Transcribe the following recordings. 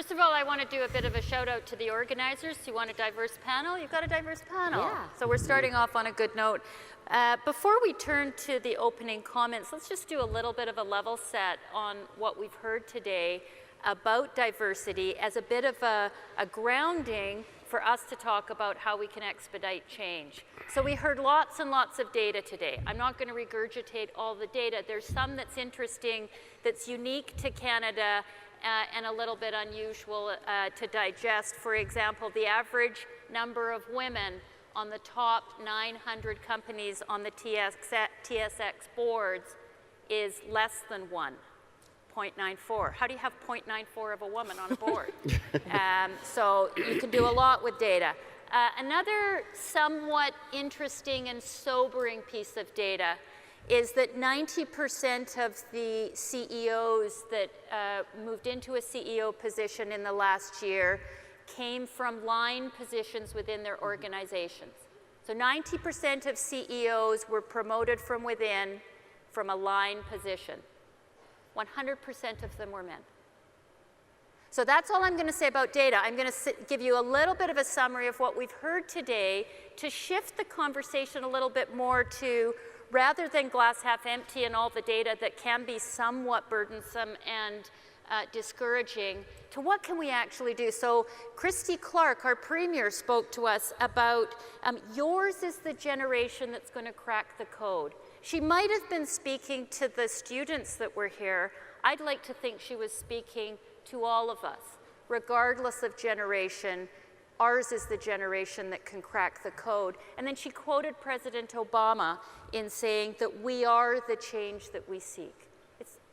First of all, I want to do a bit of a shout out to the organizers. You want a diverse panel? You've got a diverse panel. Yeah. So we're starting off on a good note. Before we turn to the opening comments, let's just do a little bit of a level set on what we've heard today about diversity as a bit of a grounding for us to talk about how we can expedite change. So we heard lots and lots of data today. I'm not going to regurgitate all the data. There's some that's interesting, that's unique to Canada, and a little bit unusual to digest. For example, the average number of women on the top 900 companies on the TSX boards is less than 1. 0.94. How do you have 0.94 of a woman on a board? So you can do a lot with data. Another somewhat interesting and sobering piece of data is that 90% of the CEOs that moved into a CEO position in the last year came from line positions within their organizations. So 90% of CEOs were promoted from within from a line position. 100% of them were men. So that's all I'm going to say about data. I'm going to give you a little bit of a summary of what we've heard today to shift the conversation a little bit more to, rather than glass half empty and all the data that can be somewhat burdensome and discouraging, to what can we actually do? So Christy Clark, our Premier, spoke to us about yours is the generation that's going to crack the code. She might have been speaking to the students that were here. I'd like to think she was speaking to all of us, regardless of generation. Ours is the generation that can crack the code. And then she quoted President Obama in saying that we are the change that we seek.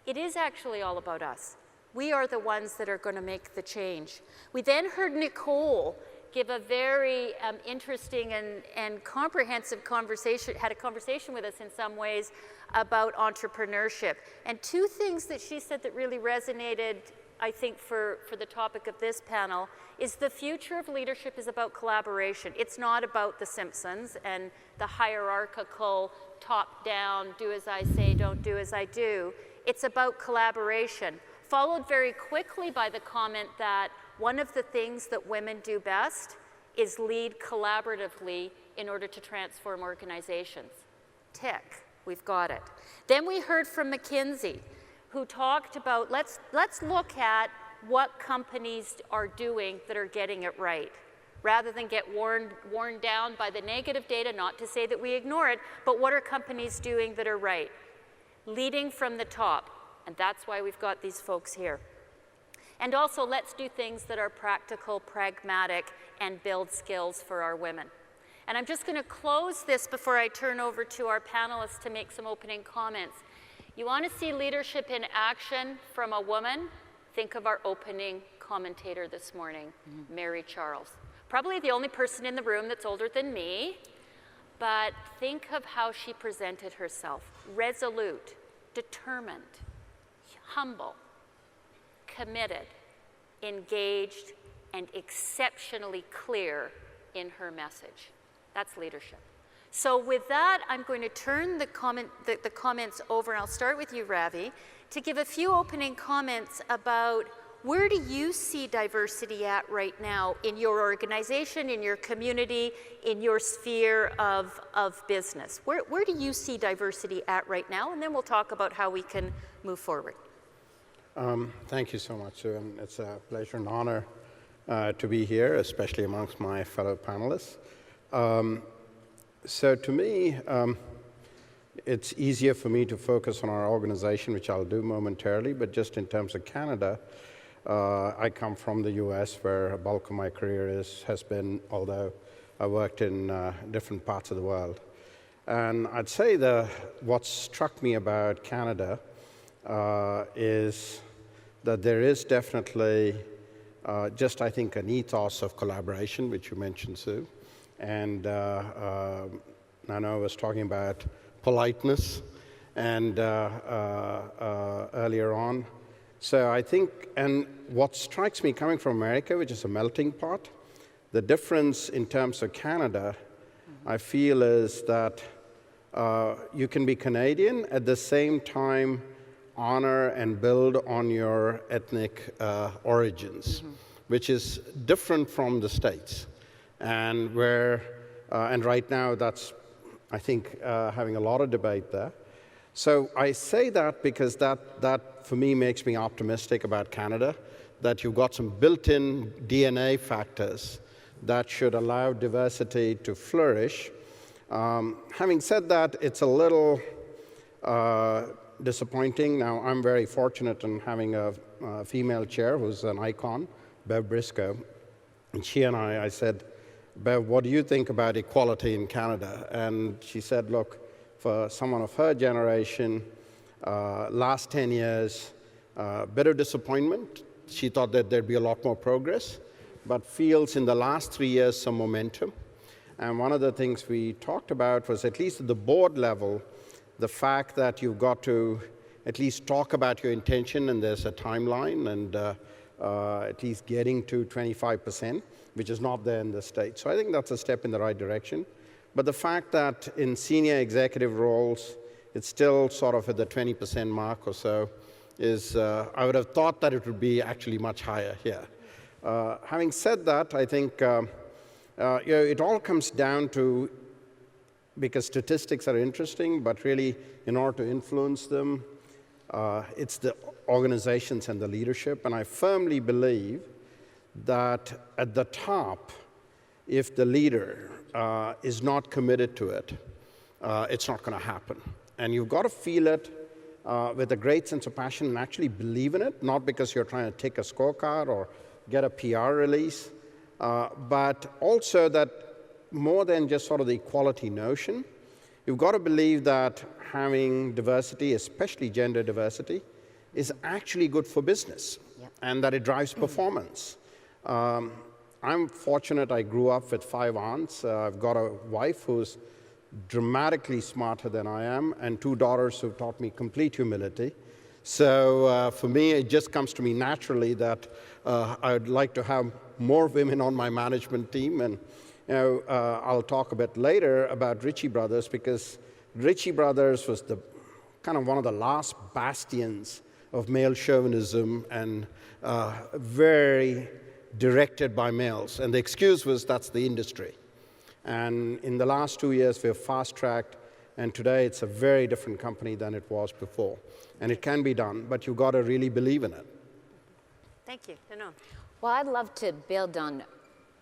It is actually all about us. We are the ones that are going to make the change. We then heard Nicole give a very interesting and comprehensive conversation, had a conversation with us in some ways about entrepreneurship. And two things that she said that really resonated, I think, for the topic of this panel, is the future of leadership is about collaboration. It's not about the Simpsons and the hierarchical, top-down, do as I say, don't do as I do. It's about collaboration, followed very quickly by the comment that one of the things that women do best is lead collaboratively in order to transform organizations. Tick, we've got it. Then we heard from McKinsey, who talked about, let's look at what companies are doing that are getting it right, rather than get worn down by the negative data, not to say that we ignore it, but what are companies doing that are right? Leading from the top, and that's why we've got these folks here. And also, let's do things that are practical, pragmatic, and build skills for our women. And I'm just going to close this before I turn over to our panelists to make some opening comments. You want to see leadership in action from a woman? Think of our opening commentator this morning, Mary Charles. Probably the only person in the room that's older than me, but think of how she presented herself. Resolute, determined, humble, committed, engaged, and exceptionally clear in her message. That's leadership. So with that, I'm going to turn the comments over, and I'll start with you, Ravi, to give a few opening comments about where do you see diversity at right now in your organization, in your community, in your sphere of business? Where do you see diversity at right now? And then we'll talk about how we can move forward. Thank you so much, Sue, and it's a pleasure and honor to be here, especially amongst my fellow panelists. So to me, it's easier for me to focus on our organization, which I'll do momentarily, but just in terms of Canada, I come from the US, where a bulk of my career has been, although I worked in different parts of the world. And I'd say what struck me about Canada is that there is definitely just, I think, an ethos of collaboration, which you mentioned, Sue. And Nana was talking about politeness and earlier on. So I think, and what strikes me coming from America, which is a melting pot, the difference in terms of Canada, I feel, is that you can be Canadian at the same time honor and build on your ethnic origins, which is different from the States. And and right now that's, I think, having a lot of debate there. So I say that because that for me makes me optimistic about Canada, that you've got some built-in DNA factors that should allow diversity to flourish. Having said that, it's a little disappointing. Now, I'm very fortunate in having a female chair who's an icon, Bev Briscoe. And she and I said, Bev, what do you think about equality in Canada? And she said, look, for someone of her generation, last 10 years, bit of disappointment. She thought that there'd be a lot more progress, but feels in the last 3 years some momentum. And one of the things we talked about was, at least at the board level, the fact that you've got to at least talk about your intention, and there's a timeline, and at least getting to 25%, which is not there in the States. So I think that's a step in the right direction. But the fact that in senior executive roles, it's still sort of at the 20% mark or so is, I would have thought that it would be actually much higher here. Having said that, I think it all comes down to, because statistics are interesting, but really in order to influence them, it's the organizations and the leadership. And I firmly believe that at the top, if the leader is not committed to it, it's not going to happen. And you've got to feel it with a great sense of passion and actually believe in it, not because you're trying to take a scorecard or get a PR release, but also that more than just sort of the equality notion, you've got to believe that having diversity, especially gender diversity, is actually good for business, and that it drives performance. I'm fortunate I grew up with 5 aunts. I've got a wife who's dramatically smarter than I am, and 2 daughters who've taught me complete humility. So for me, it just comes to me naturally that I'd like to have more women on my management team. And I'll talk a bit later about Ritchie Brothers, because Ritchie Brothers was the kind of one of the last bastions of male chauvinism, and very directed by males. And the excuse was, that's the industry. And in the last 2 years, we've fast-tracked, and today it's a very different company than it was before. And it can be done, but you've got to really believe in it. Thank you. No. Well, I'd love to build on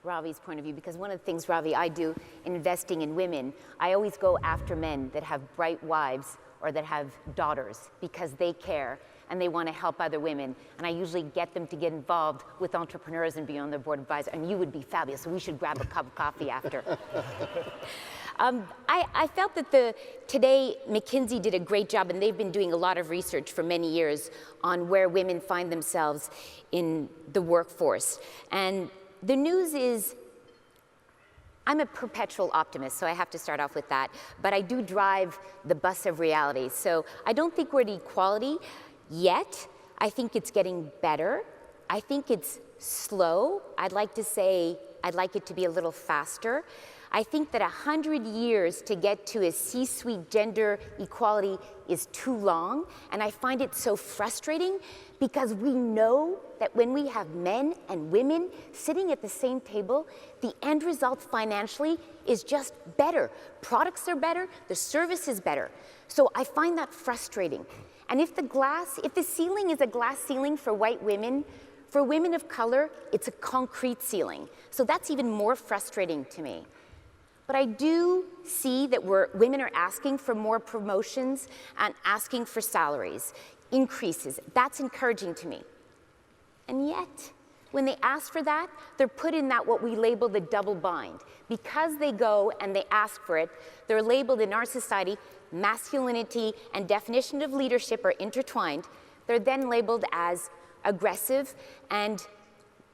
Ravi's point of view, because one of the things, Ravi, I do in investing in women, I always go after men that have bright wives or that have daughters, because they care and they want to help other women. And I usually get them to get involved with entrepreneurs and be on their board advisor. And you would be fabulous, so we should grab a cup of coffee after. I felt that today McKinsey did a great job, and they've been doing a lot of research for many years on where women find themselves in the workforce. And the news is, I'm a perpetual optimist, so I have to start off with that, but I do drive the bus of reality. So I don't think we're at equality yet. I think it's getting better. I think it's slow. I'd like to say I'd like it to be a little faster. I think that 100 years to get to a C-suite gender equality is too long, and I find it so frustrating, because we know that when we have men and women sitting at the same table, the end result financially is just better. Products are better, the service is better. So I find that frustrating. And if the ceiling is a glass ceiling for white women, for women of color, it's a concrete ceiling. So that's even more frustrating to me. But I do see that women are asking for more promotions and asking for salaries, increases. That's encouraging to me. And yet, when they ask for that, they're put in that what we label the double bind. Because they go and they ask for it, they're labeled in our society, masculinity and definition of leadership are intertwined. They're then labeled as aggressive and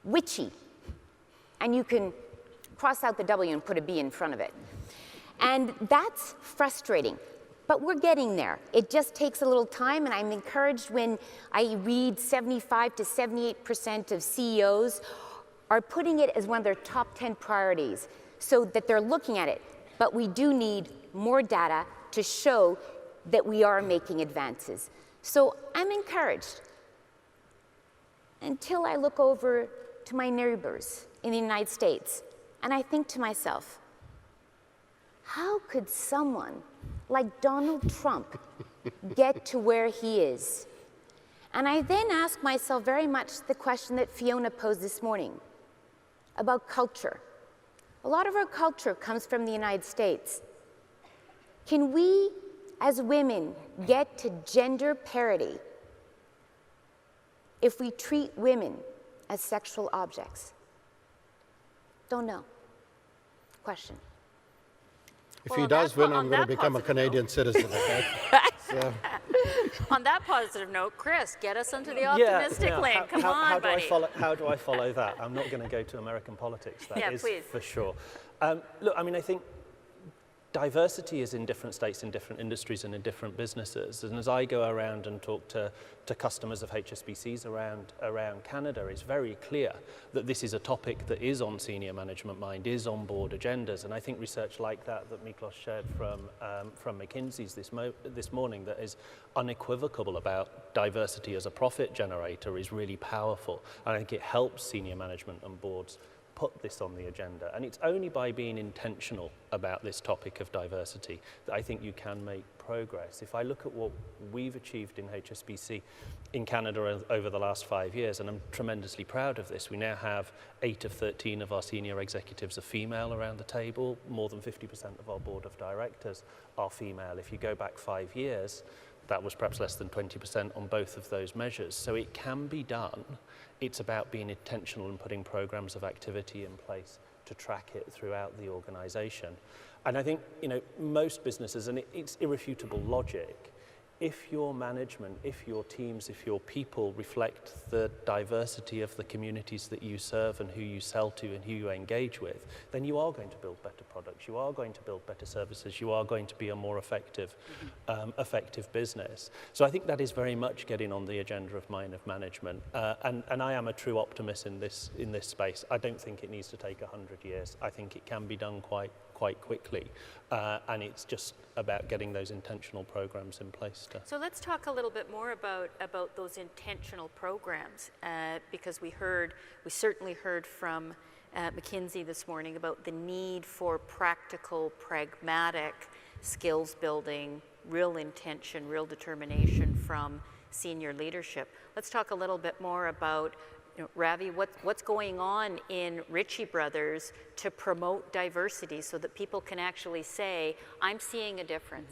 witchy. And you can cross out the W and put a B in front of it. And that's frustrating, but we're getting there. It just takes a little time, and I'm encouraged when I read 75 to 78% of CEOs are putting it as one of their top 10 priorities, so that they're looking at it. But we do need more data to show that we are making advances. So I'm encouraged until I look over to my neighbors in the United States and I think to myself, how could someone like Donald Trump get to where he is? And I then ask myself very much the question that Fiona posed this morning about culture. A lot of our culture comes from the United States. Can we, as women, get to gender parity if we treat women as sexual objects? Don't know. Question. If Well, he on does that win, po- I'm on going to that become a positive Canadian citizen, okay? So, On that positive note, Chris, get us into the optimistic lane. Come on, how buddy. How do I follow that? I'm not going to go to American politics, that Yeah, is please. for sure. Look, I mean, I think diversity is in different states, in different industries, and in different businesses. And as I go around and talk to customers of HSBCs around Canada, it's very clear that this is a topic that is on senior management mind, is on board agendas. And I think research like that Miklos shared from McKinsey's this morning that is unequivocal about diversity as a profit generator is really powerful. And I think it helps senior management and boards put this on the agenda. And it's only by being intentional about this topic of diversity that I think you can make progress. If I look at what we've achieved in HSBC in Canada over the last 5 years, and I'm tremendously proud of this, we now have 8 of 13 of our senior executives are female around the table. More than 50% of our board of directors are female. If you go back 5 years, that was perhaps less than 20% on both of those measures. So it can be done. It's about being intentional and putting programs of activity in place to track it throughout the organization. And I think, most businesses, and it's irrefutable logic, if your management, if your teams, if your people reflect the diversity of the communities that you serve and who you sell to and who you engage with, then you are going to build better products, you are going to build better services, you are going to be a more effective business. So I think that is very much getting on the agenda of mine of management. And I am a true optimist in this space. I don't think it needs to take 100 years. I think it can be done quite quickly. And it's just about getting those intentional programs in place. So let's talk a little bit more about those intentional programs, because we certainly heard from McKinsey this morning about the need for practical, pragmatic skills building, real intention, real determination from senior leadership. Let's talk a little bit more about, Ravi, what's going on in Ritchie Brothers to promote diversity so that people can actually say, I'm seeing a difference.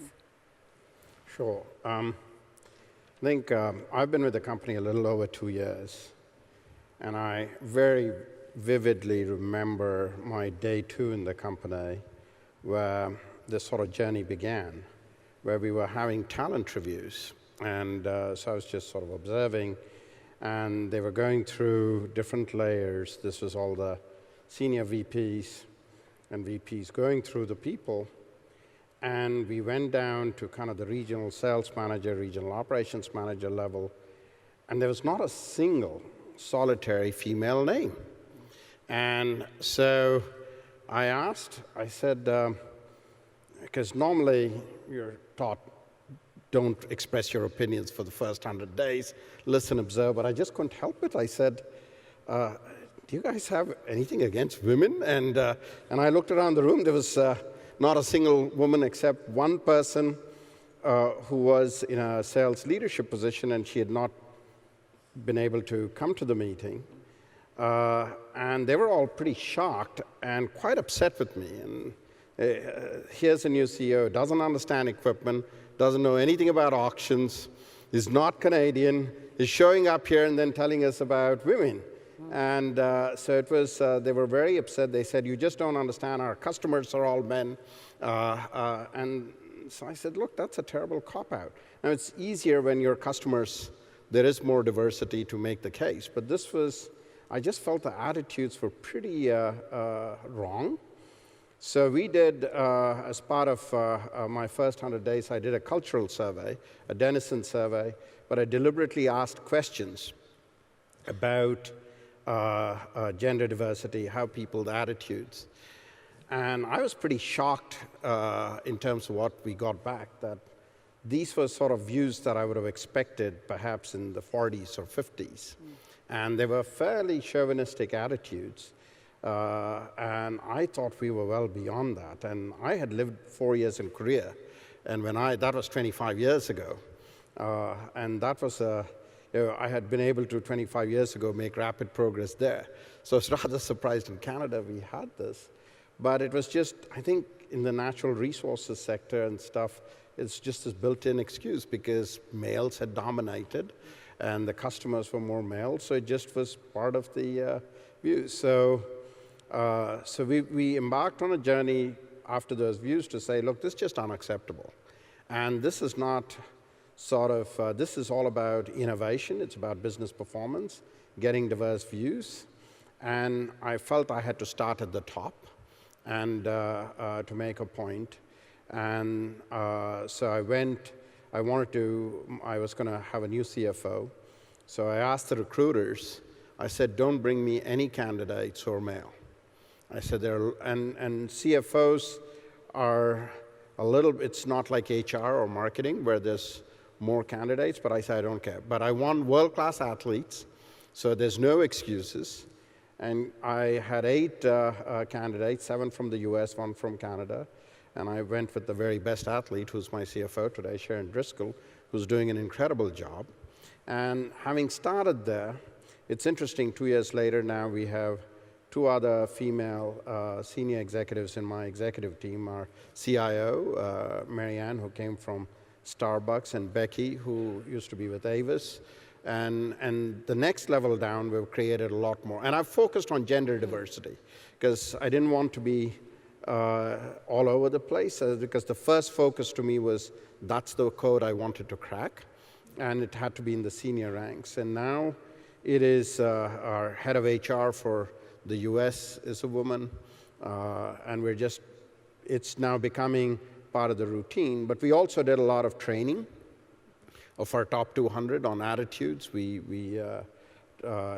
sure. I think I've been with the company a little over 2 years, and I very vividly remember my day 2 in the company where this sort of journey began, where we were having talent reviews. And so I was just sort of observing, and they were going through different layers. This was all the senior VPs and VPs going through the people. And we went down to kind of the regional sales manager, regional operations manager level, and there was not a single solitary female name. And so I said, because normally you're taught, don't express your opinions for the first 100 days, listen, observe, but I just couldn't help it. I said, do you guys have anything against women? And I looked around the room, there was not a single woman except one person who was in a sales leadership position, and she had not been able to come to the meeting. And they were all pretty shocked and quite upset with me. And here's a new CEO, doesn't understand equipment, doesn't know anything about auctions, is not Canadian, is showing up here and then telling us about women. And so it was, they were very upset. They said, you just don't understand, our customers are all men. And so I said, look, that's a terrible cop-out. Now, it's easier when your customers, there is more diversity to make the case. But this was, I just felt the attitudes were pretty wrong. So we did, as part of my first 100 days, I did a cultural survey, a denizen survey, but I deliberately asked questions about gender diversity, how people's attitudes. And I was pretty shocked in terms of what we got back, that these were sort of views that I would have expected perhaps in the 40s or 50s. And they were fairly chauvinistic attitudes. And I thought we were well beyond that. And I had lived 4 years in Korea, and that was 25 years ago. And that was I had been able to 25 years ago make rapid progress there. So I was rather surprised in Canada we had this. But it was just, I think, in the natural resources sector and stuff, it's just this built-in excuse because males had dominated and the customers were more male, so it just was part of the view. So we embarked on a journey after those views to say, look, this is just unacceptable. And this is not this is all about innovation. It's about business performance, getting diverse views. And I felt I had to start at the top and to make a point. And so I was going to have a new CFO. So I asked the recruiters, I said, don't bring me any candidates who are male. I said, and CFOs are it's not like HR or marketing where there's more candidates, but I said, I don't care. But I want world-class athletes, so there's no excuses. And I had 8 candidates, 7 from the US, 1 from Canada. And I went with the very best athlete, who's my CFO today, Sharon Driscoll, who's doing an incredible job. And having started there, it's interesting, 2 years later now we have 2 other female senior executives in my executive team, our CIO, Marianne, who came from Starbucks, and Becky, who used to be with Avis. And the next level down, we've created a lot more. And I've focused on gender diversity because I didn't want to be all over the place, because the first focus to me was that's the code I wanted to crack, and it had to be in the senior ranks. And now it is our head of HR for the US is a woman, and it's now becoming part of the routine. But we also did a lot of training of our top 200 on attitudes. We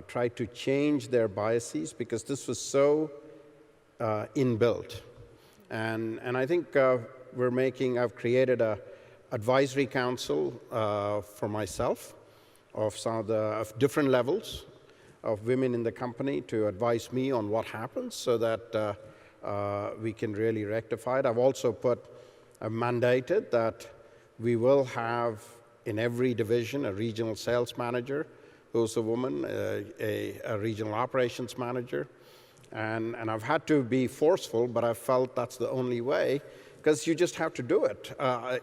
tried to change their biases because this was so inbuilt. And I think I've created a advisory council for myself of some of different levels of women in the company to advise me on what happens so that we can really rectify it. I've also mandated that we will have in every division a regional sales manager who's a woman, a regional operations manager. And I've had to be forceful, but I felt that's the only way, because you just have to do it.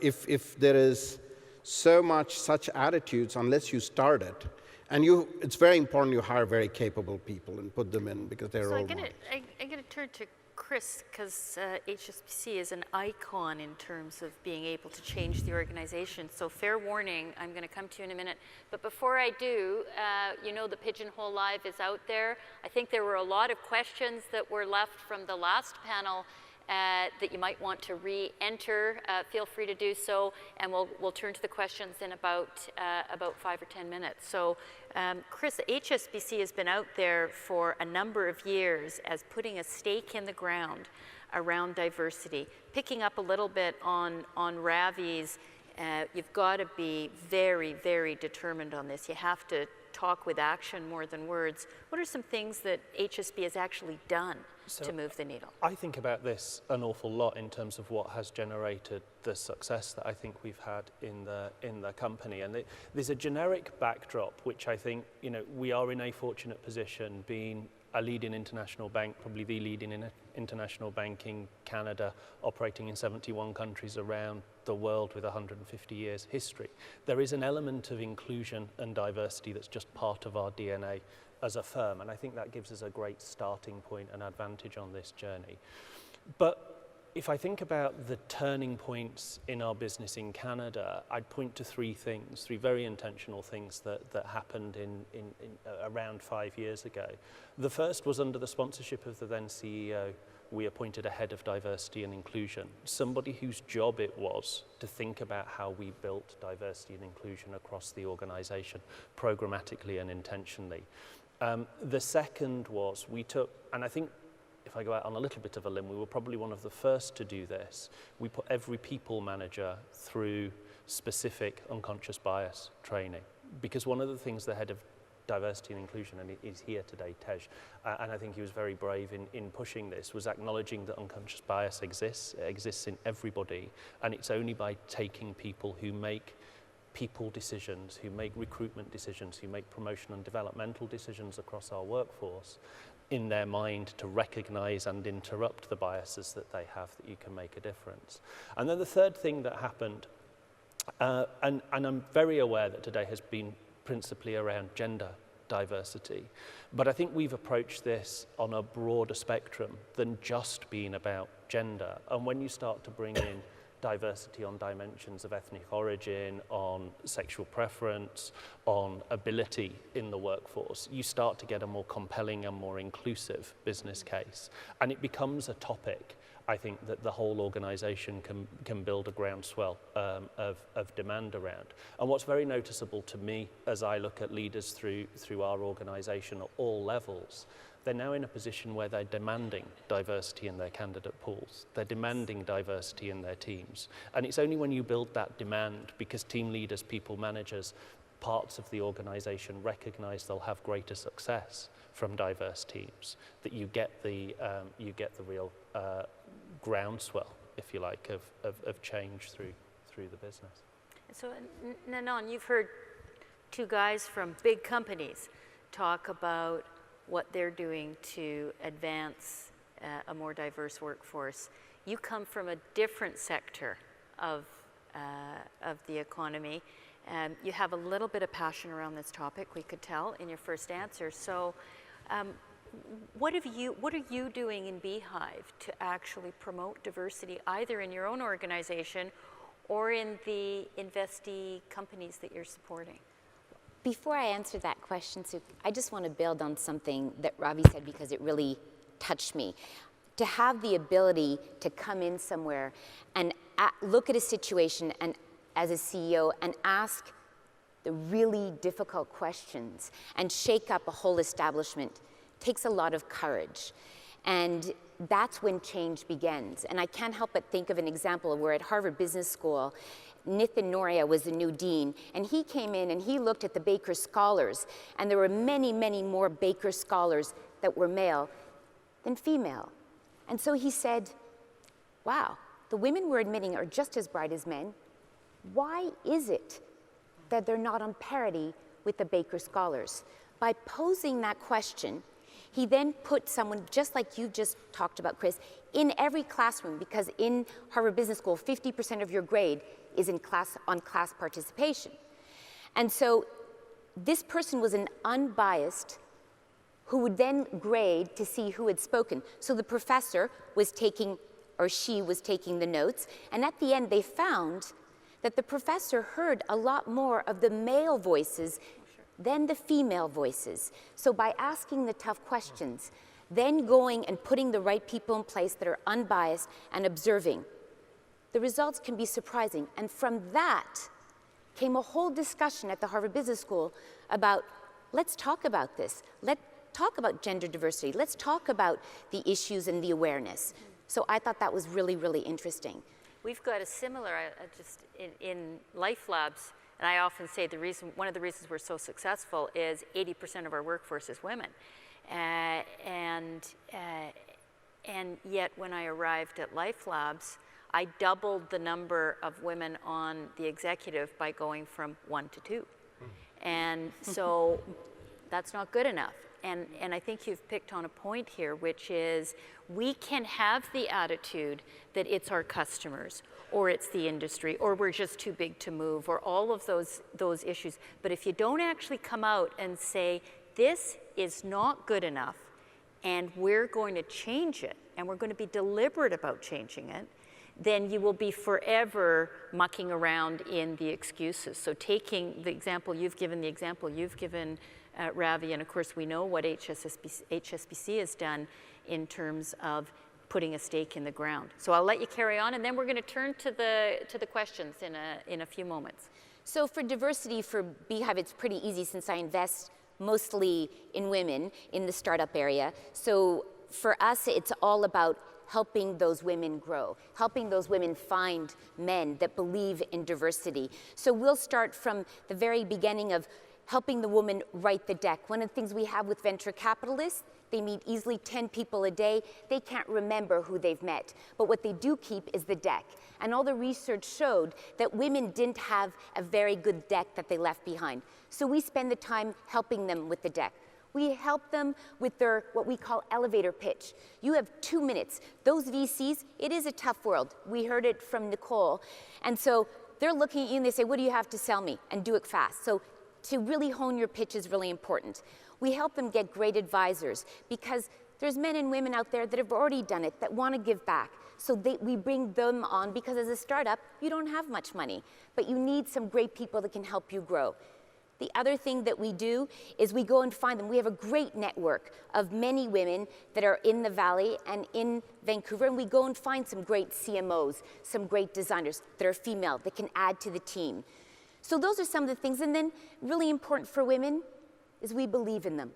If there is so much such attitudes, unless you start it, and it's very important you hire very capable people and put them in because they're role models. I'm going to turn to Chris, because HSBC is an icon in terms of being able to change the organization. So fair warning, I'm going to come to you in a minute. But before I do, the Pigeonhole Live is out there. I think there were a lot of questions that were left from the last panel that you might want to re-enter. Feel free to do so, and we'll turn to the questions in about 5 or 10 minutes. So Chris, HSBC has been out there for a number of years as putting a stake in the ground around diversity. Picking up a little bit on Ravi's, you've got to be very, very determined on this. You have to talk with action more than words. What are some things that HSB has actually done to move the needle? I think about this an awful lot in terms of what has generated the success that I think we've had in the company. And there's a generic backdrop, which I think, we are in a fortunate position, being a leading international bank, probably the leading international bank in Canada, operating in 71 countries around the world with 150 years history. There is an element of inclusion and diversity that's just part of our DNA as a firm, and I think that gives us a great starting point and advantage on this journey. But if I think about the turning points in our business in Canada, I'd point to 3 things, 3 very intentional things that happened in around 5 years ago. The first was under the sponsorship of the then CEO. We appointed a head of diversity and inclusion, somebody whose job it was to think about how we built diversity and inclusion across the organization, programmatically and intentionally. The second was we took, and I think if I go out on a little bit of a limb, we were probably one of the first to do this. We put every people manager through specific unconscious bias training. Because one of the things the head of diversity and inclusion, and he's here today, Tej, and I think he was very brave in pushing this, was acknowledging that unconscious bias exists. It exists in everybody, and it's only by taking people who make people decisions, who make recruitment decisions, who make promotion and developmental decisions across our workforce, in their mind to recognize and interrupt the biases that they have, that you can make a difference. And then the third thing that happened, and I'm very aware that today has been principally around gender diversity, but I think we've approached this on a broader spectrum than just being about gender. And when you start to bring in diversity on dimensions of ethnic origin, on sexual preference, on ability in the workforce, you start to get a more compelling and more inclusive business case. And it becomes a topic, I think, that the whole organization can build a groundswell of demand around. And what's very noticeable to me as I look at leaders through our organization at all levels, they're now in a position where they're demanding diversity in their candidate pools. They're demanding diversity in their teams. And it's only when you build that demand, because team leaders, people managers, parts of the organization recognize they'll have greater success from diverse teams, that you get the real groundswell, if you like, of change through the business. So, Nanon, you've heard two guys from big companies talk about what they're doing to advance a more diverse workforce. You come from a different sector of the economy. You have a little bit of passion around this topic, we could tell in your first answer. So what are you doing in Beehive to actually promote diversity, either in your own organization or in the investee companies that you're supporting? Before I answer that question, Sue, I just want to build on something that Ravi said, because it really touched me. To have the ability to come in somewhere and look at a situation and as a CEO and ask the really difficult questions and shake up a whole establishment takes a lot of courage. And that's when change begins. And I can't help but think of an example where at Harvard Business School, Nitin Noria was the new dean, and he came in and he looked at the Baker Scholars, and there were many, many more Baker Scholars that were male than female. And so he said, wow, the women we're admitting are just as bright as men. Why is it that they're not on parity with the Baker Scholars? By posing that question, he then put someone, just like you just talked about, Chris, in every classroom, because in Harvard Business School, 50% of your grade is on class participation. And so this person was an unbiased who would then grade to see who had spoken. So the professor was taking, or she was taking the notes, and at the end they found that the professor heard a lot more of the male voices than the female voices. So by asking the tough questions, then going and putting the right people in place that are unbiased and observing, the results can be surprising. And from that came a whole discussion at the Harvard Business School about, let's talk about this. Let's talk about gender diversity. Let's talk about the issues and the awareness. So I thought that was really, really interesting. We've got a similar, just in Life Labs, and I often say one of the reasons we're so successful is 80% of our workforce is women. And yet when I arrived at Life Labs, I doubled the number of women on the executive by going from 1 to 2. And so that's not good enough. And I think you've picked on a point here, which is we can have the attitude that it's our customers, or it's the industry, or we're just too big to move, or all of those issues. But if you don't actually come out and say, this is not good enough, and we're going to change it, and we're going to be deliberate about changing it, then you will be forever mucking around in the excuses. So taking the example you've given, Ravi, and of course we know what HSBC has done in terms of putting a stake in the ground. So I'll let you carry on, and then we're going to turn to the questions in a few moments. So for diversity for Beehive, it's pretty easy since I invest mostly in women in the startup area. So for us, it's all about helping those women grow, helping those women find men that believe in diversity. So we'll start from the very beginning of helping the woman write the deck. One of the things we have with venture capitalists, they meet easily 10 people a day. They can't remember who they've met, but what they do keep is the deck. And all the research showed that women didn't have a very good deck that they left behind. So we spend the time helping them with the deck. We help them with their, what we call elevator pitch. You have 2 minutes. Those VCs, it is a tough world. We heard it from Nicole. And so they're looking at you and they say, what do you have to sell me? And do it fast. So to really hone your pitch is really important. We help them get great advisors because there's men and women out there that have already done it, that want to give back. So we bring them on because as a startup, you don't have much money, but you need some great people that can help you grow. The other thing that we do is we go and find them. We have a great network of many women that are in the Valley and in Vancouver, and we go and find some great CMOs, some great designers that are female that can add to the team. So those are some of the things. And then really important for women is we believe in them.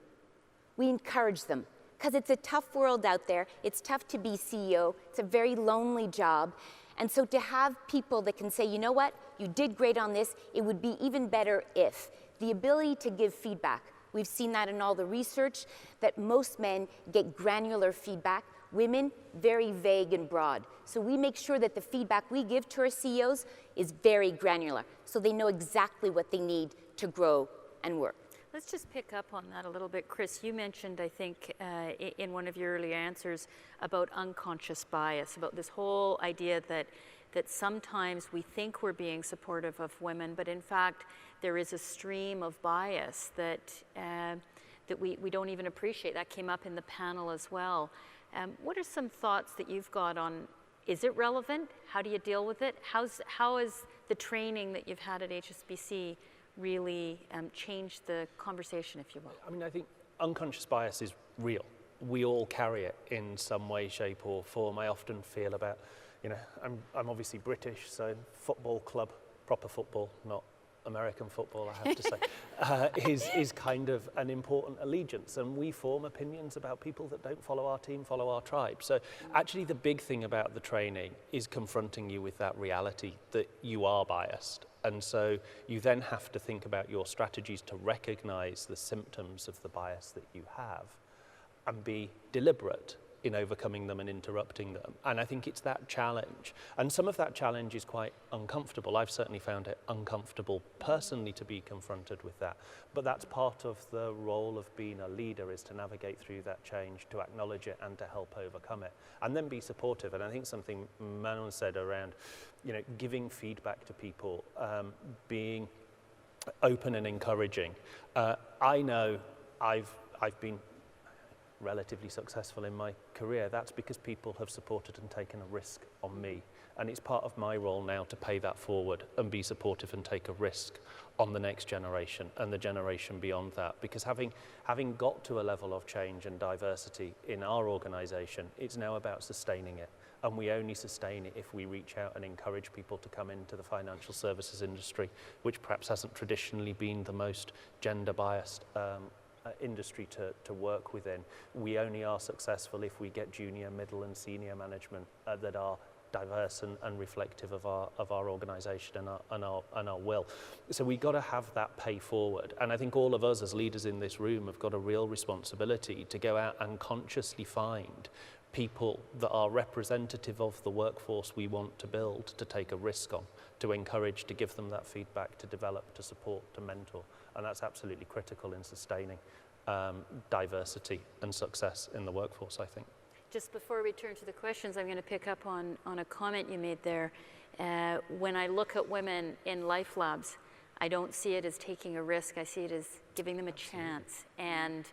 We encourage them because it's a tough world out there. It's tough to be CEO. It's a very lonely job. And so to have people that can say, you know what, you did great on this, it would be even better if. The ability to give feedback. We've seen that in all the research, that most men get granular feedback. Women, very vague and broad. So we make sure that the feedback we give to our CEOs is very granular, so they know exactly what they need to grow and work. Let's just pick up on that a little bit. Chris, you mentioned, I think, in one of your early answers about unconscious bias, about this whole idea that sometimes we think we're being supportive of women, but in fact, there is a stream of bias that we don't even appreciate. That came up in the panel as well. What are some thoughts that you've got on, is it relevant? How do you deal with it? How has the training that you've had at HSBC really changed the conversation, if you will? I mean, I think unconscious bias is real. We all carry it in some way, shape or form. I often feel about, you know, I'm obviously British, so football club, proper football, not American football, I have to say, is kind of an important allegiance. And we form opinions about people that don't follow our team, follow our tribe. So actually the big thing about the training is confronting you with that reality that you are biased. And so you then have to think about your strategies to recognize the symptoms of the bias that you have and be deliberate in overcoming them and interrupting them. And I think it's that challenge. And some of that challenge is quite uncomfortable. I've certainly found it uncomfortable personally to be confronted with that. But that's part of the role of being a leader, is to navigate through that change, to acknowledge it and to help overcome it. And then be supportive. And I think something Manon said around, you know, giving feedback to people, being open and encouraging. I know I've been relatively successful in my career. That's because people have supported and taken a risk on me. And it's part of my role now to pay that forward and be supportive and take a risk on the next generation and the generation beyond that. Because having got to a level of change and diversity in our organization, it's now about sustaining it. And we only sustain it if we reach out and encourage people to come into the financial services industry, which perhaps hasn't traditionally been the most gender biased industry to work within. We only are successful if we get junior, middle and senior management that are diverse and reflective of our organisation and our will. So we've got to have that pay forward. And I think all of us as leaders in this room have got a real responsibility to go out and consciously find people that are representative of the workforce we want to build, to take a risk on, to encourage, to give them that feedback, to develop, to support, to mentor. And that's absolutely critical in sustaining diversity and success in the workforce, I think. Just before we turn to the questions, I'm going to pick up on a comment you made there. When I look at women in Life Labs, I don't see it as taking a risk. I see it as giving them a chance. And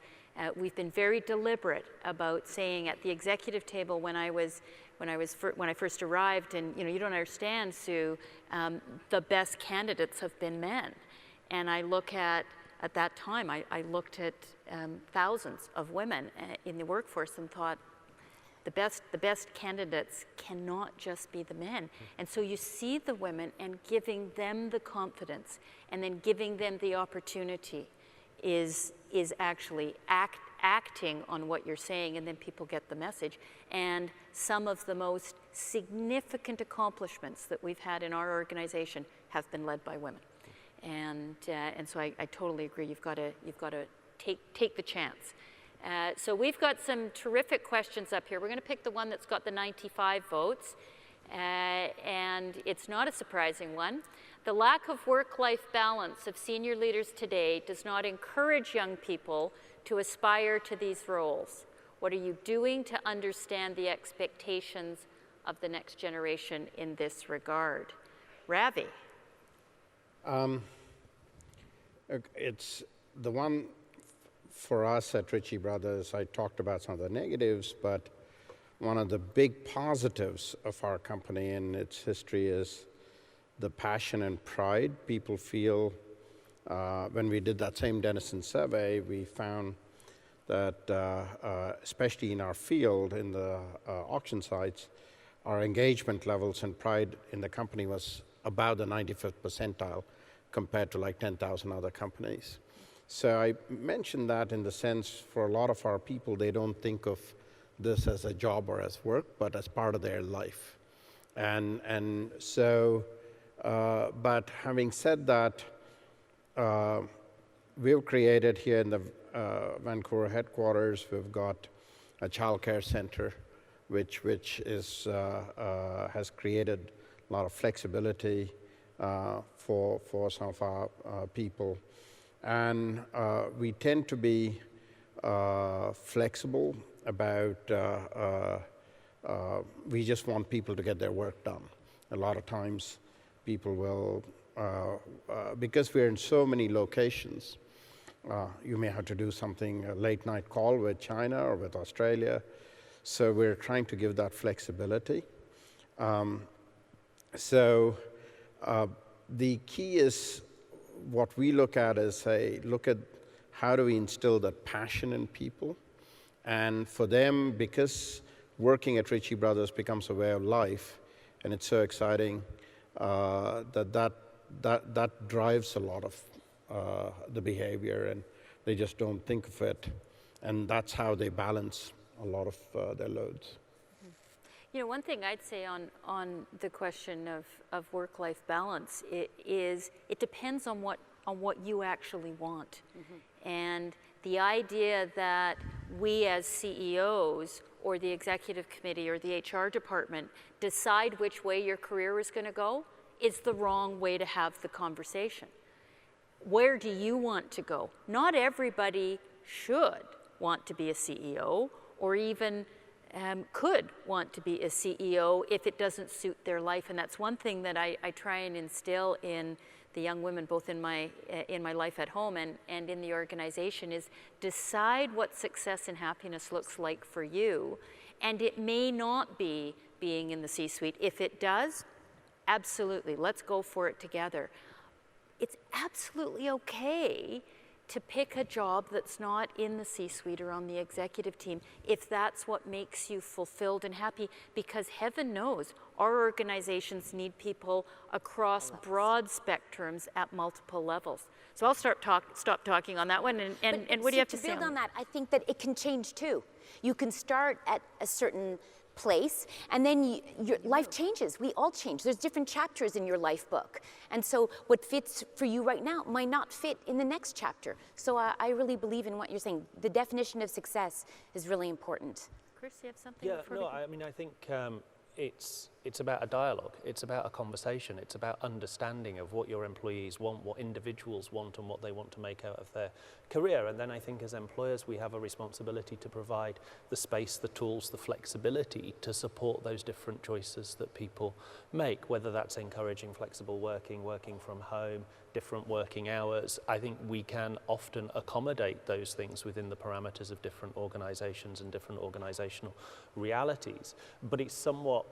we've been very deliberate about saying at the executive table when I first arrived, and you don't understand, Sue, the best candidates have been men. And I look at that time, I looked at thousands of women in the workforce and thought, the best candidates cannot just be the men. And so you see the women and giving them the confidence and then giving them the opportunity is actually acting on what you're saying, and then people get the message. And some of the most significant accomplishments that we've had in our organization have been led by women. And so I totally agree. You've got to take the chance. So we've got some terrific questions up here. We're going to pick the one that's got the 95 votes, and it's not a surprising one. The lack of work-life balance of senior leaders today does not encourage young people to aspire to these roles. What are you doing to understand the expectations of the next generation in this regard? Ravi. It's the one for us at Ritchie Brothers. I talked about some of the negatives, but one of the big positives of our company and its history is the passion and pride people feel. When we did that same Denison survey, we found that especially in our field, in the auction sites, our engagement levels and pride in the company was about the 95th percentile compared to like 10,000 other companies. So I mentioned that in the sense for a lot of our people, they don't think of this as a job or as work, but as part of their life. And so, but having said that, we've created here in the Vancouver headquarters, we've got a childcare center, which is, has created a lot of flexibility for some of our people. And we tend to be flexible about, we just want people to get their work done. A lot of times people will, because we're in so many locations, you may have to do something, a late night call with China or with Australia. So we're trying to give that flexibility. The key is what we look at is, say, look at how do we instill that passion in people. And for them, because working at Ritchie Brothers becomes a way of life, and it's so exciting, that drives a lot of the behavior, and they just don't think of it. And that's how they balance a lot of their loads. You know, one thing I'd say on the question of work-life balance is it depends on what you actually want. Mm-hmm. And the idea that we as CEOs or the executive committee or the HR department decide which way your career is going to go is the wrong way to have the conversation. Where do you want to go? Not everybody should want to be a CEO or even could want to be a CEO if it doesn't suit their life. And that's one thing that I try and instill in the young women, both in my life at home and in the organization, is decide what success and happiness looks like for you. And it may not be being in the C-suite. If it does, absolutely, let's go for it together. It's absolutely okay to pick a job that's not in the C-suite or on the executive team if that's what makes you fulfilled and happy, because heaven knows our organizations need people across broad spectrums at multiple levels. So I'll stop talking on that one, and what do you have to say? To build on that, I think that it can change too. You can start at a certain place, and then your life changes. We all change. There's different chapters in your life book. And so what fits for you right now might not fit in the next chapter. So I really believe in what you're saying. The definition of success is really important. Chris, you have something? Yeah, no, I mean, I think it's about a dialogue, it's about a conversation, it's about understanding of what your employees want, what individuals want, and what they want to make out of their career. And then I think as employers we have a responsibility to provide the space, the tools, the flexibility to support those different choices that people make, whether that's encouraging flexible working, working from home, different working hours. I think we can often accommodate those things within the parameters of different organizations and different organizational realities. But it's somewhat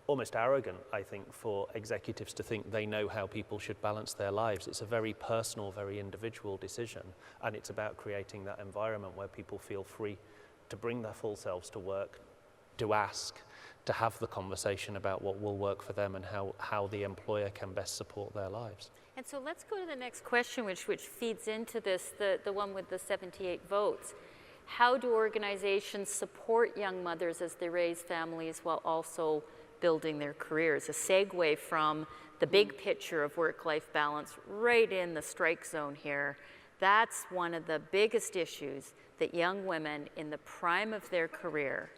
almost arrogant, I think, for executives to think they know how people should balance their lives. It's a very personal, very individual decision, and it's about creating that environment where people feel free to bring their full selves to work, to ask, to have the conversation about what will work for them and how the employer can best support their lives. And so let's go to the next question, which feeds into this, the one with the 78 votes. How do organizations support young mothers as they raise families while also building their careers? A segue from the big picture of work-life balance right in the strike zone here. That's one of the biggest issues that young women in the prime of their career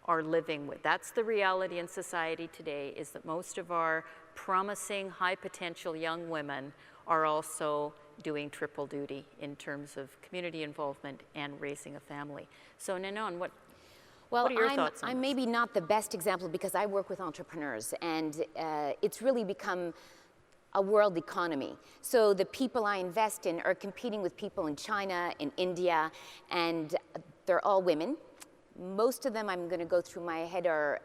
are living with. That's the reality in society today, is that most of our promising, high potential young women are also doing triple duty in terms of community involvement and raising a family. So Nanon, what are your thoughts on I'm this? maybe not the best example because I work with entrepreneurs, and it's really become a world economy. So the people I invest in are competing with people in China, in India, and they're all women. Most of them, I'm going to go through my head, are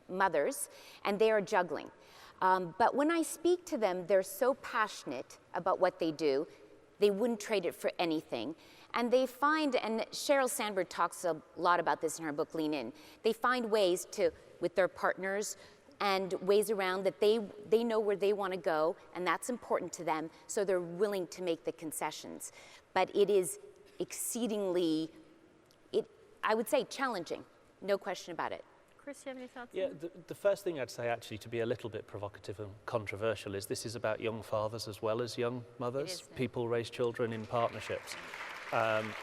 mothers, and they are juggling. But when I speak to them, they're so passionate about what they do, they wouldn't trade it for anything. And they find, and Sheryl Sandberg talks a lot about this in her book, Lean In, they find ways to, with their partners, and ways around that they know where they want to go, and that's important to them, so they're willing to make the concessions. But it is exceedingly, I would say, challenging, no question about it. Chris, do you have any thoughts? Yeah, the first thing I'd say, actually, to be a little bit provocative and controversial, is this is about young fathers as well as young mothers. People raise children in partnerships. And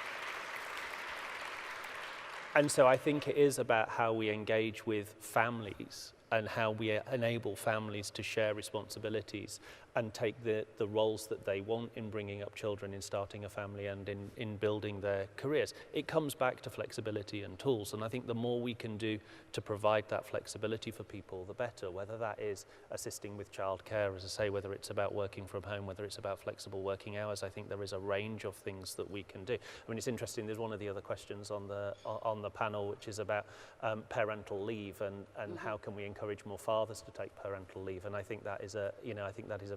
so I think it is about how we engage with families and how we enable families to share responsibilities and take the roles that they want in bringing up children, in starting a family, and in building their careers. It comes back to flexibility and tools, and I think the more we can do to provide that flexibility for people, the better, whether that is assisting with childcare, as I say, whether it's about working from home, whether it's about flexible working hours. I think there is a range of things that we can do. I mean, it's interesting, there's one of the other questions on the panel, which is about parental leave and how can we encourage more fathers to take parental leave, and I think that is a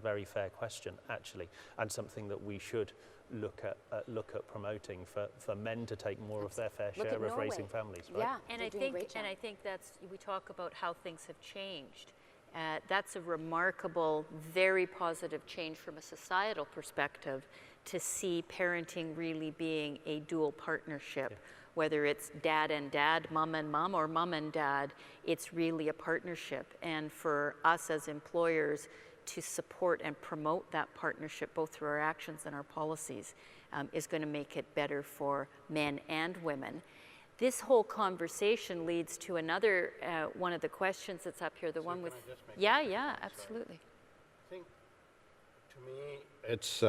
very fair question, actually, and something that we should look at promoting for men to take more of their fair share of raising families, right? Yeah, And I think that's, we talk about how things have changed. That's a remarkable, very positive change from a societal perspective, to see parenting really being a dual partnership. Yeah. Whether it's dad and dad, mom and mom, or mom and dad, it's really a partnership. And for us as employers to support and promote that partnership, both through our actions and our policies, is going to make it better for men and women. This whole conversation leads to another one of the questions that's up here, the one with... Yeah, absolutely. I think, to me, it's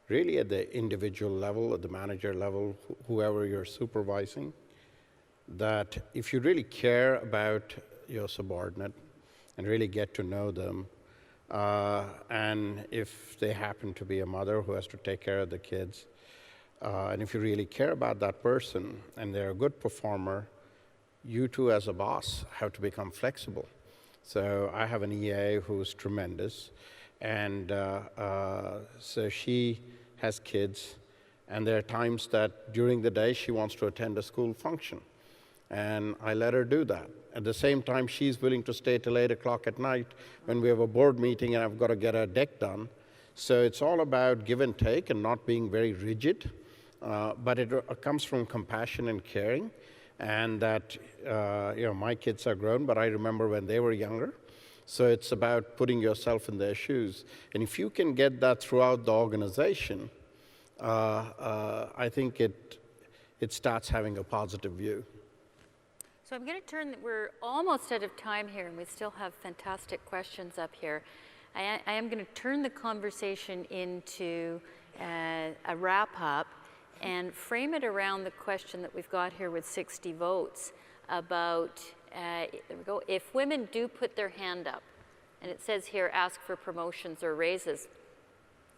really at the individual level, at the manager level, whoever you're supervising, that if you really care about your subordinate and really get to know them, and if they happen to be a mother who has to take care of the kids, and if you really care about that person and they're a good performer, you too as a boss have to become flexible. So I have an EA who's tremendous, and so she has kids, and there are times that during the day she wants to attend a school function, and I let her do that. At the same time, she's willing to stay till 8 o'clock at night when we have a board meeting and I've got to get a deck done. So it's all about give and take and not being very rigid, but it comes from compassion and caring, and that, my kids are grown, but I remember when they were younger. So it's about putting yourself in their shoes. And if you can get that throughout the organization, I think it starts having a positive view. So I'm going to turn, we're almost out of time here, and we still have fantastic questions up here. I am going to turn the conversation into a wrap-up and frame it around the question that we've got here with 60 votes about, there we go, if women do put their hand up, and it says here, ask for promotions or raises,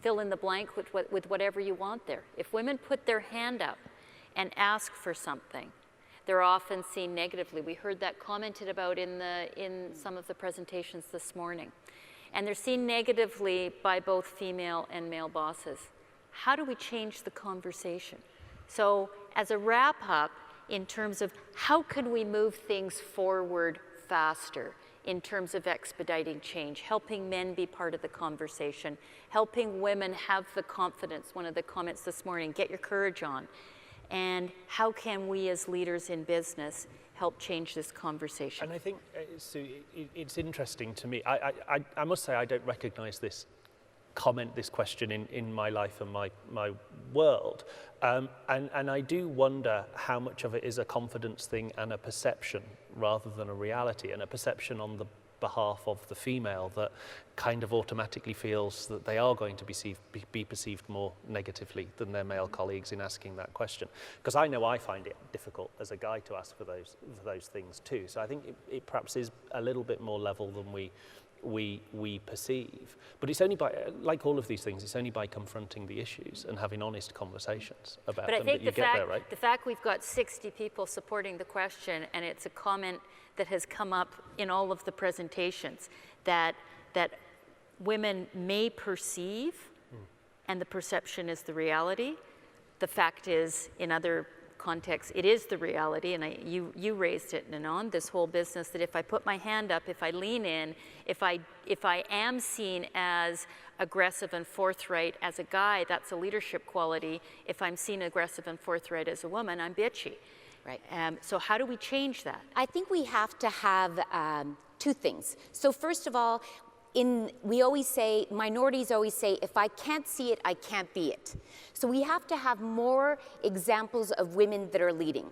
fill in the blank with whatever you want there. If women put their hand up and ask for something, they're often seen negatively. We heard that commented about in some of the presentations this morning. And they're seen negatively by both female and male bosses. How do we change the conversation? So as a wrap up, in terms of how can we move things forward faster in terms of expediting change, helping men be part of the conversation, helping women have the confidence, one of the comments this morning, get your courage on. and how can we as leaders in business help change this conversation? And I think, Sue, it's interesting to me. I must say I don't recognize this question in my life and my world. And I do wonder how much of it is a confidence thing and a perception rather than a reality, and a perception on the behalf of the female that kind of automatically feels that they are going to be perceived more negatively than their male colleagues in asking that question. Because I know I find it difficult as a guy to ask for those things too. So I think it perhaps is a little bit more level than we perceive. But it's only by, like all of these things, it's only by confronting the issues and having honest conversations about them that you get there, right? The fact we've got 60 people supporting the question, and it's a comment that has come up in all of the presentations, that women may perceive, and the perception is the reality. The fact is, in other contexts, it is the reality, and you raised it, Nanon, this whole business that if I put my hand up, if I lean in, if I am seen as aggressive and forthright as a guy, that's a leadership quality. If I'm seen aggressive and forthright as a woman, I'm bitchy. Right. So how do we change that? I think we have to have two things. So first of all, minorities always say, if I can't see it, I can't be it. So we have to have more examples of women that are leading.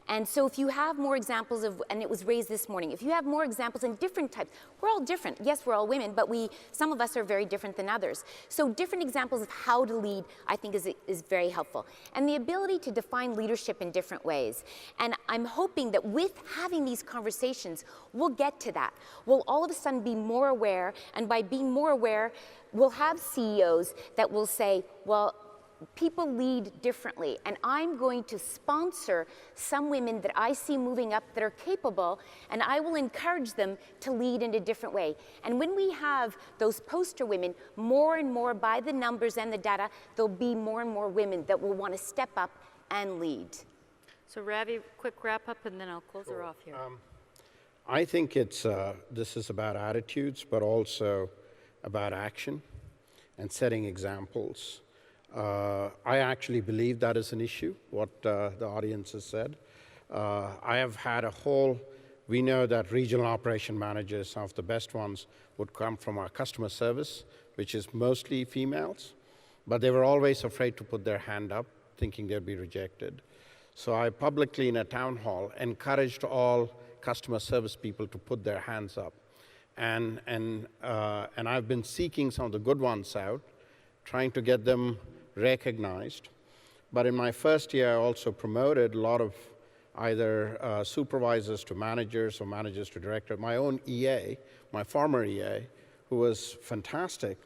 And so if you have more examples of, and it was raised this morning, if you have more examples in different types, we're all different. Yes, we're all women, but some of us are very different than others. So different examples of how to lead, I think, is very helpful. And the ability to define leadership in different ways. And I'm hoping that with having these conversations, we'll get to that. We'll all of a sudden be more aware, and by being more aware, we'll have CEOs that will say, well, people lead differently, and I'm going to sponsor some women that I see moving up that are capable, and I will encourage them to lead in a different way. And when we have those poster women, more and more by the numbers and the data, there'll be more and more women that will want to step up and lead. So Ravi, quick wrap up, and then I'll close her off here. I think this is about attitudes, but also about action and setting examples. I actually believe that is an issue, what the audience has said. I have had we know that regional operation managers, some of the best ones, would come from our customer service, which is mostly females, but they were always afraid to put their hand up, thinking they'd be rejected. So I publicly, in a town hall, encouraged all customer service people to put their hands up. And I've been seeking some of the good ones out, trying to get them recognized. But in my first year, I also promoted a lot of either supervisors to managers or managers to director. My own EA, my former EA, who was fantastic,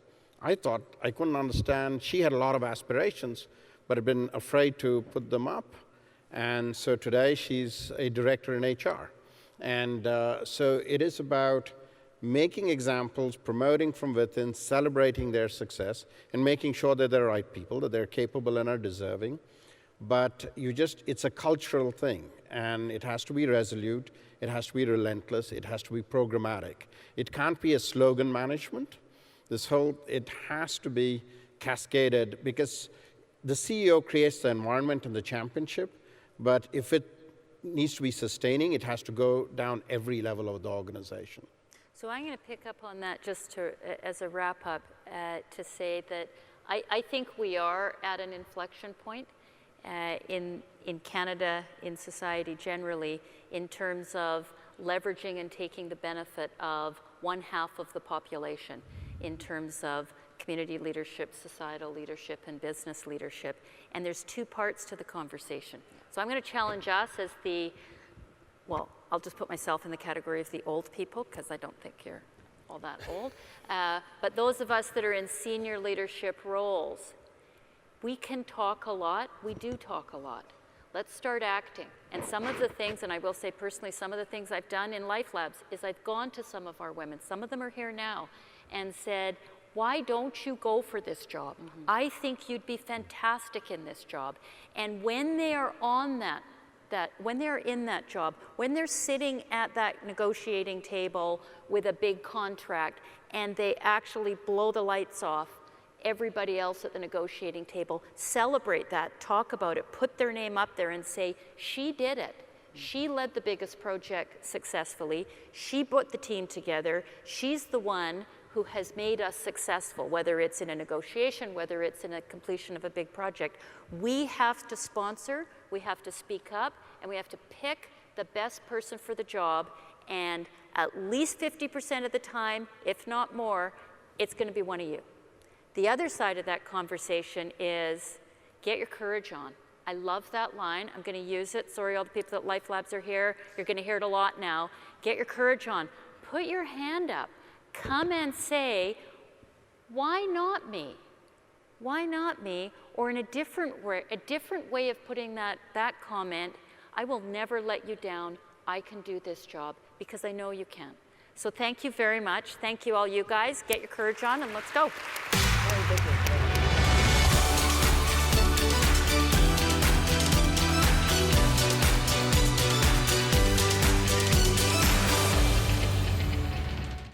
I thought I couldn't understand. She had a lot of aspirations, but had been afraid to put them up. And so today, she's a director in HR. And so it is about making examples, promoting from within, celebrating their success, and making sure that they're the right people, that they're capable and are deserving. But it's a cultural thing, and it has to be resolute, it has to be relentless, it has to be programmatic. It can't be a slogan management. It has to be cascaded, because the CEO creates the environment and the championship, but if it needs to be sustaining, it has to go down every level of the organization. So I'm going to pick up on that just as a wrap-up to say that I think we are at an inflection point in Canada, in society generally, in terms of leveraging and taking the benefit of 1/2 of the population in terms of community leadership, societal leadership, and business leadership. And there's two parts to the conversation. So I'm going to challenge us as I'll just put myself in the category of the old people, because I don't think you're all that old. But those of us that are in senior leadership roles, we can talk a lot. We do talk a lot. Let's start acting. And some of the things, and I will say personally, some of the things I've done in Life Labs is I've gone to some of our women, some of them are here now, and said, why don't you go for this job? Mm-hmm. I think you'd be fantastic in this job. And when they are on when they're in that job, when they're sitting at that negotiating table with a big contract and they actually blow the lights off everybody else at the negotiating table. Celebrate that, talk about it, put their name up there and say, she did it. She led the biggest project successfully. She put the team together. She's the one who has made us successful, whether it's in a negotiation, whether it's in a completion of a big project. We have to sponsor, we have to speak up, and we have to pick the best person for the job, and at least 50% of the time, if not more, it's going to be one of you. The other side of that conversation is get your courage on. I love that line. I'm going to use it. Sorry, all the people at Life Labs are here. You're going to hear it a lot now. Get your courage on. Put your hand up. Come and say, why not me? Why not me? Or in a different way of putting that comment, I will never let you down. I can do this job because I know you can. So thank you very much. Thank you all you guys. Get your courage on and let's go. Very busy.